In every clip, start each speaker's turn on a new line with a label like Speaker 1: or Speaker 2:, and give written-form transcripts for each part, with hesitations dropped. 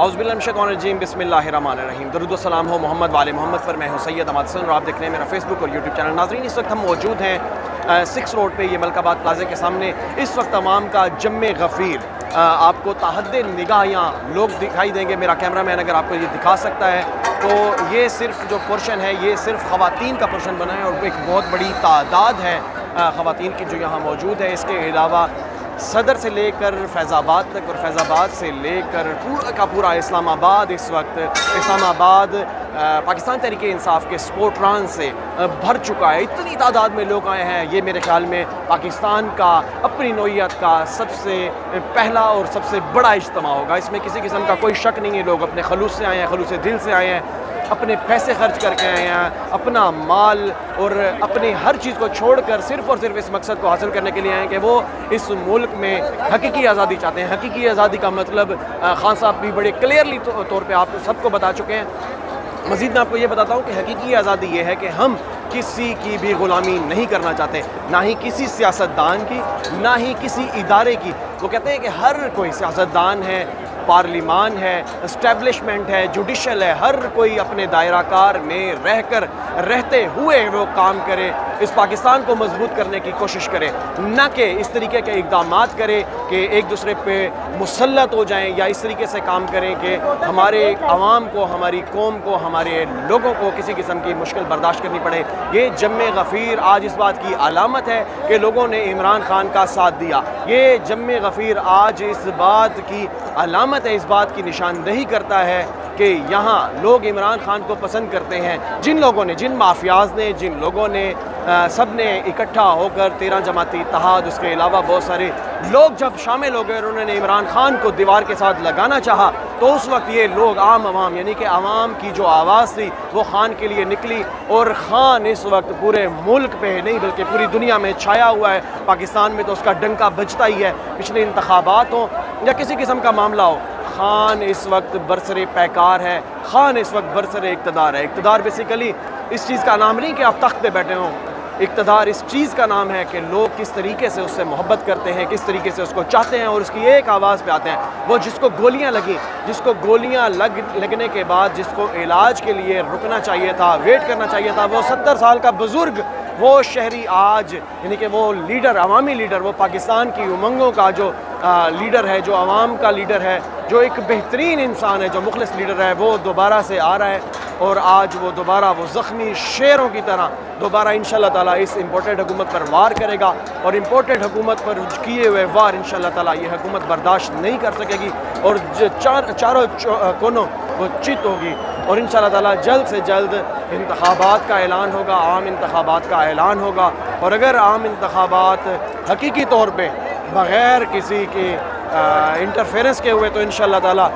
Speaker 1: اعوذ باللہ من الشیطان الرجیم بسم اللہ الرحمن الرحیم درود و سلام ہو محمد والے محمد پر. میں ہوں سید احمد حسن اور آپ دیکھ رہے ہیں میرا فیس بک اور یوٹیوب چینل. ناظرین اس وقت ہم موجود ہیں 6 روڈ پہ, یہ ملک آباد پلازے کے سامنے. اس وقت عوام کا جم غفیر آپ کو تحد نگاہ یہاں لوگ دکھائی دیں گے. میرا کیمرہ مین اگر آپ کو یہ دکھا سکتا ہے تو یہ صرف جو پورشن ہے یہ صرف خواتین کا پورشن بنا ہے اور ایک بہت بڑی تعداد ہے خواتین کی جو یہاں موجود ہے. اس کے علاوہ صدر سے لے کر فیض آباد تک اور فیض آباد سے لے کر پورا کا پورا اسلام آباد, اس وقت اسلام آباد پاکستان تحریک انصاف کے سپورٹران سے بھر چکا ہے. اتنی تعداد میں لوگ آئے ہیں. یہ میرے خیال میں پاکستان کا اپنی نوعیت کا سب سے پہلا اور سب سے بڑا اجتماع ہوگا. اس میں کسی قسم کا کوئی شک نہیں ہے. لوگ اپنے خلوص سے آئے ہیں, خلوص دل سے آئے ہیں, اپنے پیسے خرچ کر کے آئے ہیں, اپنا مال اور اپنی ہر چیز کو چھوڑ کر صرف اور صرف اس مقصد کو حاصل کرنے کے لیے آئے ہیں کہ وہ اس ملک میں حقیقی آزادی چاہتے ہیں. حقیقی آزادی کا مطلب خان صاحب بھی بڑے کلیئرلی طور پہ آپ سب کو بتا چکے ہیں. مزید میں آپ کو یہ بتاتا ہوں کہ حقیقی آزادی یہ ہے کہ ہم کسی کی بھی غلامی نہیں کرنا چاہتے, نہ ہی کسی سیاستدان کی, نہ ہی کسی ادارے کی. وہ کہتے ہیں کہ ہر کوئی سیاستدان ہے, پارلیمان ہے, اسٹیبلشمنٹ ہے, جوڈیشل ہے, ہر کوئی اپنے دائرہ کار میں رہتے ہوئے وہ کام کرے, اس پاکستان کو مضبوط کرنے کی کوشش کرے, نہ کہ اس طریقے کے اقدامات کرے کہ ایک دوسرے پہ مسلط ہو جائیں یا اس طریقے سے کام کریں کہ ہمارے عوام کو, ہماری قوم کو, ہمارے لوگوں کو کسی قسم کی مشکل برداشت کرنی پڑے. یہ جم غفیر آج اس بات کی علامت ہے کہ لوگوں نے عمران خان کا ساتھ دیا. یہ جم غفیر آج اس بات کی علامت ہے, اس بات کی نشاندہی کرتا ہے کہ یہاں لوگ عمران خان کو پسند کرتے ہیں. جن لوگوں نے, جن مافیاز نے, جن لوگوں نے سب نے اکٹھا ہو کر 13 جماعتی اتحاد, اس کے علاوہ بہت سارے لوگ جب شامل ہو گئے اور انہوں نے عمران خان کو دیوار کے ساتھ لگانا چاہا تو اس وقت یہ لوگ عوام یعنی کہ عوام کی جو آواز تھی وہ خان کے لیے نکلی. اور خان اس وقت پورے ملک پہ نہیں بلکہ پوری دنیا میں چھایا ہوا ہے. پاکستان میں تو اس کا ڈنکا بجتا ہی ہے. پچھلے انتخابات ہوں یا کسی قسم کا معاملہ ہو, خان اس وقت برسر پیکار ہے, خان اس وقت برسر اقتدار ہے. اقتدار بیسیکلی اس چیز کا نام نہیں کہ آپ تخت پہ بیٹھے ہوں. اقتدار اس چیز کا نام ہے کہ لوگ کس طریقے سے اس سے محبت کرتے ہیں, کس طریقے سے اس کو چاہتے ہیں اور اس کی ایک آواز پہ آتے ہیں. وہ جس کو گولیاں لگیں, جس کو گولیاں لگنے کے بعد جس کو علاج کے لیے رکنا چاہیے تھا, ویٹ کرنا چاہیے تھا, وہ 70 سال کا بزرگ, وہ شہری آج یعنی کہ وہ لیڈر, عوامی لیڈر, وہ پاکستان کی امنگوں کا جو لیڈر ہے, جو عوام کا لیڈر ہے, جو ایک بہترین انسان ہے, جو مخلص لیڈر ہے, وہ دوبارہ سے آ رہا ہے. اور آج وہ دوبارہ وہ زخمی شیروں کی طرح دوبارہ انشاءاللہ تعالیٰ اس امپورٹڈ حکومت پر وار کرے گا. اور امپورٹڈ حکومت پر کیے ہوئے وار انشاءاللہ تعالیٰ یہ حکومت برداشت نہیں کر سکے گی اور چاروں کونوں وہ چت ہوگی. اور انشاءاللہ تعالیٰ جلد سے جلد انتخابات کا اعلان ہوگا, عام انتخابات کا اعلان ہوگا. اور اگر عام انتخابات حقیقی طور پہ بغیر کسی کے انٹرفیرنس کے ہوئے تو انشاءاللہ تعالیٰ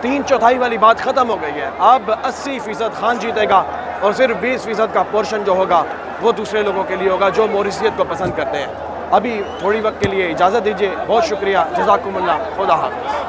Speaker 1: 3/4 والی بات ختم ہو گئی ہے. اب 80% خان جیتے گا اور صرف 20% کا پورشن جو ہوگا وہ دوسرے لوگوں کے لیے ہوگا جو موریثیت کو پسند کرتے ہیں. ابھی تھوڑی وقت کے لیے اجازت دیجیے. بہت شکریہ. جزاکم اللہ. خدا حافظ.